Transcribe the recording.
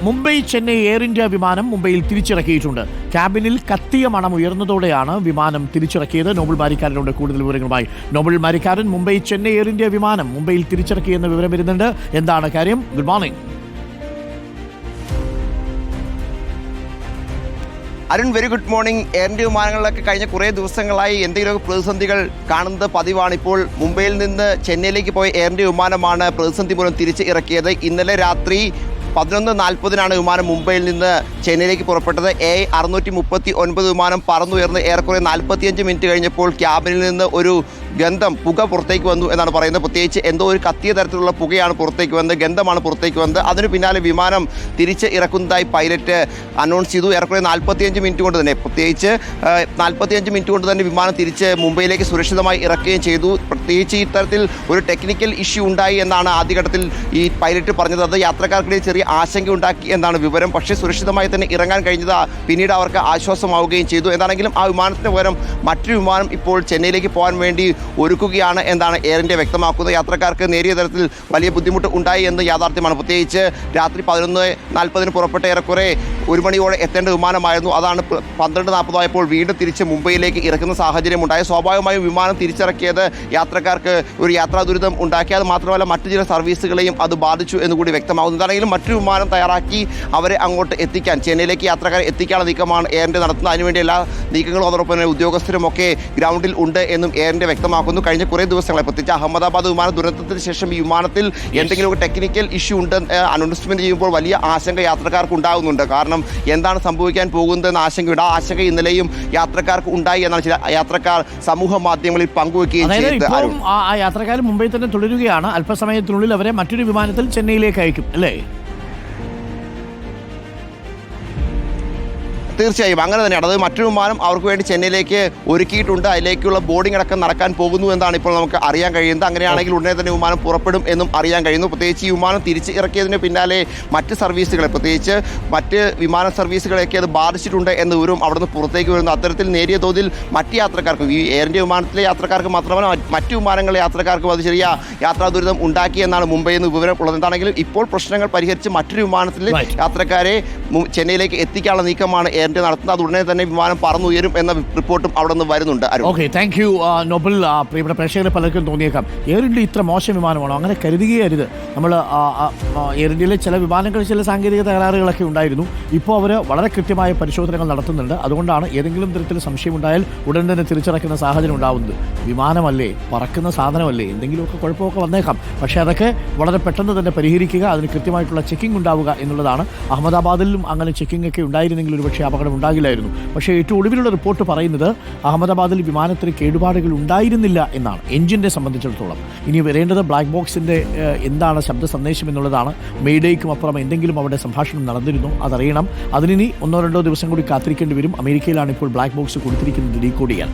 മുംബൈ ചെന്നൈ എയർ ഇന്ത്യ വിമാനം മുംബൈയിൽ തിരിച്ചിറക്കിയിട്ടുണ്ട്. ക്യാബിനിൽ കത്തിയ മണം ഉയർന്നതോടെയാണ് വിമാനം തിരിച്ചിറക്കിയത്. നോബൽ മാരിക്കാരനുണ്ട് കൂടുതൽ വിവരങ്ങളുമായി. നോബൽ മാരിക്കാരൻ, മുംബൈ ചെന്നൈ എയർ ഇന്ത്യ വിമാനം മുംബൈയിൽ തിരിച്ചിറക്കിയെന്ന വിവരം വരുന്നുണ്ട്. എന്താണ് കാര്യം? Good morning. Arun, very good morning. Air India വിമാനങ്ങളിലൊക്കെ കഴിഞ്ഞ കുറേ ദിവസങ്ങളായി എന്തെങ്കിലുമൊക്കെ പ്രതിസന്ധികൾ കാണുന്നത് പതിവാണ്. ഇപ്പോൾ മുംബൈയിൽ നിന്ന് ചെന്നൈയിലേക്ക് പോയ എയർ ഇന്ത്യ വിമാനമാണ് പ്രതിസന്ധി മൂലം തിരിച്ച് ഇറക്കിയത്. ഇന്നലെ രാത്രി 11:40-നാണ് വിമാനം മുംബൈയിൽ നിന്ന് ചെന്നൈയിലേക്ക് പുറപ്പെട്ടത്. A639 വിമാനം പറന്നുയർന്ന് ഏറെക്കുറെ 45 മിനിറ്റ് കഴിഞ്ഞപ്പോൾ ക്യാബിനിൽ നിന്ന് ഒരു പുക പുറത്തേക്ക് വന്നു എന്നാണ് പറയുന്നത്. പ്രത്യേകിച്ച് എന്തോ ഒരു കത്തിയ തരത്തിലുള്ള പുകയാണ് പുറത്തേക്ക് വന്നത്, ഗന്ധമാണ് പുറത്തേക്ക് വന്നത്. അതിനു പിന്നാലെ വിമാനം തിരിച്ച് ഇറക്കുന്നതായി പൈലറ്റ് അനൗൺസ് ചെയ്തു. ഏറെക്കുറെ 45 മിനിറ്റ് കൊണ്ട് തന്നെ, പ്രത്യേകിച്ച് 45 മിനിറ്റ് കൊണ്ട് തന്നെ വിമാനം തിരിച്ച് മുംബൈയിലേക്ക് സുരക്ഷിതമായി ഇറക്കുകയും ചെയ്തു. പ്രത്യേകിച്ച് ഇത്തരത്തിൽ ഒരു ടെക്നിക്കൽ ഇഷ്യൂ ഉണ്ടായി എന്നാണ് ആദ്യഘട്ടത്തിൽ ഈ പൈലറ്റ് പറഞ്ഞത്. അത് യാത്രക്കാർക്കിടയിൽ ചെറിയ ആശങ്ക ഉണ്ടാക്കി എന്നാണ് വിവരം. പക്ഷേ സുരക്ഷിതമായി തന്നെ ഇറങ്ങാൻ കഴിഞ്ഞത് പിന്നീട് അവർക്ക് ആശ്വാസമാവുകയും ചെയ്തു. എന്താണെങ്കിലും ആ വിമാനത്തിന് പകരം മറ്റൊരു വിമാനം ഇപ്പോൾ ചെന്നൈയിലേക്ക് പോകാൻ വേണ്ടി ഒരുക്കുകയാണ് എന്നാണ് എയർ ഇന്ത്യ വ്യക്തമാക്കുന്നത്. യാത്രക്കാർക്ക് നേരിയ തരത്തിൽ വലിയ ബുദ്ധിമുട്ട് ഉണ്ടായി എന്ന് യാഥാർത്ഥ്യമാണ്. പ്രത്യേകിച്ച് രാത്രി 11:40 പുറപ്പെട്ട ഏറെക്കുറെ 1 മണിയോടെ എത്തേണ്ട വിമാനമായിരുന്നു. അതാണ് 12:40 വീണ്ടും തിരിച്ച് മുംബൈയിലേക്ക് ഇറക്കുന്ന സാഹചര്യം ഉണ്ടായി. സ്വാഭാവികമായും വിമാനം തിരിച്ചിറക്കിയത് യാത്രക്കാർക്ക് ഒരു യാത്രാ ദുരിതം ഉണ്ടാക്കി. അത് മാത്രമല്ല മറ്റു ചില സർവീസുകളെയും അത് ബാധിച്ചു എന്നുകൂടി വ്യക്തമാകുന്നു. എന്താണെങ്കിലും മറ്റൊരു വിമാനം തയ്യാറാക്കി അവരെ അങ്ങോട്ട് എത്തിക്കാൻ, ചെന്നൈയിലേക്ക് യാത്രക്കാരെ എത്തിക്കാനുള്ള നീക്കമാണ് എയർ ഇന്ത്യ നടത്തുന്നത്. അതിനുവേണ്ടി എല്ലാ നീക്കങ്ങളും അതോടൊപ്പം തന്നെ ഉദ്യോഗസ്ഥരുമൊക്കെ ഗ്രൗണ്ടിൽ ഉണ്ട് എന്നും എയർ ഇന്ത്യ വ്യക്തമാക്കുന്നു. കഴിഞ്ഞ കുറേ ദിവസങ്ങളായി, പ്രത്യേകിച്ച് അഹമ്മദാബാദ് വിമാന ദുരന്തത്തിന് ശേഷം ഈ വിമാനത്തിൽ എന്തെങ്കിലും ടെക്നിക്കൽ ഇഷ്യൂ ഉണ്ട് അനൗൺസ്മെന്റ് ചെയ്യുമ്പോൾ വലിയ ആശങ്ക യാത്രക്കാർക്ക് ഉണ്ടാകുന്നുണ്ട്. കാരണം എന്താണ് സംഭവിക്കാൻ പോകുന്നതെന്ന ആശങ്കയുണ്ട്. ആ ആശങ്ക ഇന്നലെയും യാത്രക്കാർക്ക് ഉണ്ടായി എന്നാണ് ചില യാത്രക്കാർ സമൂഹ മാധ്യമങ്ങളിൽ പങ്കുവയ്ക്കുകയും ചെയ്തത്. ആ യാത്രക്കാർ മുംബൈ തന്നെ തുടരുകയാണ്. അല്പസമയത്തിനുള്ളിൽ അവരെ മറ്റൊരു വിമാനത്തിൽ ചെന്നൈയിലേക്ക് അയക്കും അല്ലേ? തീർച്ചയായും അങ്ങനെ തന്നെയാണ്. അത് മറ്റൊരു വിമാനം അവർക്ക് വേണ്ടി ചെന്നൈയിലേക്ക് ഒരുക്കിയിട്ടുണ്ട്. അതിലേക്കുള്ള ബോർഡിംഗ് അടക്കം നടക്കാൻ പോകുന്നു എന്നാണ് ഇപ്പോൾ നമുക്ക് അറിയാൻ കഴിയുന്നത്. അങ്ങനെയാണെങ്കിൽ ഉടനെ തന്നെ വിമാനം പുറപ്പെടും എന്നും അറിയാൻ കഴിയുന്നു. പ്രത്യേകിച്ച് ഈ വിമാനം തിരിച്ച് ഇറക്കിയതിന് പിന്നാലെ മറ്റ് സർവീസുകളെ, പ്രത്യേകിച്ച് മറ്റ് വിമാന സർവീസുകളെയൊക്കെ അത് ബാധിച്ചിട്ടുണ്ട് എന്ന വിവരവും അവിടെ നിന്ന് പുറത്തേക്ക് വരുന്നു. അത്തരത്തിൽ നേരിയ തോതിൽ മറ്റ് യാത്രക്കാർക്കും, ഈ എയർ ഇന്ത്യ വിമാനത്തിലെ യാത്രക്കാർക്ക് മാത്രമല്ല മറ്റു വിമാനങ്ങളിലെ യാത്രക്കാർക്കും അത് ചെറിയ യാത്രാ ദുരിതം ഉണ്ടാക്കിയെന്നാണ് മുംബൈയിൽ നിന്ന് വിവരം ഉള്ളത്. എന്താണെങ്കിലും ഇപ്പോൾ പ്രശ്നങ്ങൾ പരിഹരിച്ച് മറ്റൊരു വിമാനത്തിൽ യാത്രക്കാരെ ചെന്നൈയിലേക്ക് എത്തിക്കാനുള്ള നീക്കമാണ് എയർ ഇന്ത്യ നടത്തുന്നത്. അത് ഉടനെ തന്നെ വിമാനം പറന്നുയരും എന്ന റിപ്പോർട്ടും അവിടെ നിന്ന് വരുന്നുണ്ട്. Okay, thank you Nobel. പ്രിയപ്പെട്ട പ്രേക്ഷകരെ പലർക്കും തോന്നിയേക്കാം എയർ ഇന്ത്യ ഇത്ര മോശം വിമാനമാണോ? അങ്ങനെ കരുതുകയരുത്. നമ്മൾ എയർ ഇന്ത്യയിലെ ചില വിമാനങ്ങളിൽ ചില സാങ്കേതിക തകരാറുകളൊക്കെ ഉണ്ടായിരുന്നു. ഇപ്പോൾ അവർ വളരെ കൃത്യമായ പരിശോധനകൾ നടത്തുന്നുണ്ട്. അതുകൊണ്ടാണ് ഏതെങ്കിലും തരത്തിൽ സംശയമുണ്ടായാൽ ഉടൻ തന്നെ തിരിച്ചിറക്കുന്ന സാഹചര്യം ഉണ്ടാവുന്നത്. വിമാനമല്ലേ, പറക്കുന്ന സാധനമല്ലേ, എന്തെങ്കിലുമൊക്കെ കുഴപ്പമൊക്കെ വന്നേക്കാം. പക്ഷേ അതൊക്കെ വളരെ പെട്ടെന്ന് തന്നെ പരിഹരിക്കുക, അതിന് കൃത്യമായിട്ടുള്ള ചെക്കിംഗ് ഉണ്ടാവുക എന്നുള്ളതാണ്. അഹമ്മദാബാദിലും അങ്ങനെ ചെക്കിംഗ് ഒക്കെ ഉണ്ടായിരുന്നെങ്കിൽ ഒരുപക്ഷെ അപകടം ഉണ്ടാകില്ലായിരുന്നു. പക്ഷേ ഏറ്റവും ഒടുവിലുള്ള റിപ്പോർട്ട് പറയുന്നത് അഹമ്മദാബാദിൽ വിമാനത്തിന് കേടുപാടുകൾ ഉണ്ടായിരുന്നില്ല എന്നാണ്, എഞ്ചിനെ സംബന്ധിച്ചിടത്തോളം. ഇനി വരേണ്ടത് ബ്ലാക്ക് ബോക്സിൻ്റെ എന്താണ് ശബ്ദ സന്ദേശം എന്നുള്ളതാണ്. മെയ്ഡേക്കും അപ്പുറം എന്തെങ്കിലും അവിടെ സംഭാഷണം നടന്നിരുന്നു, അതറിയണം. അതിനി 1-2 ദിവസം കൂടി കാത്തിരിക്കേണ്ടി വരും. അമേരിക്കയിലാണ് ഇപ്പോൾ ബ്ലാക്ക് ബോക്സ് കൊടുത്തിരിക്കുന്നത് ഡീകോഡ് ചെയ്യാൻ.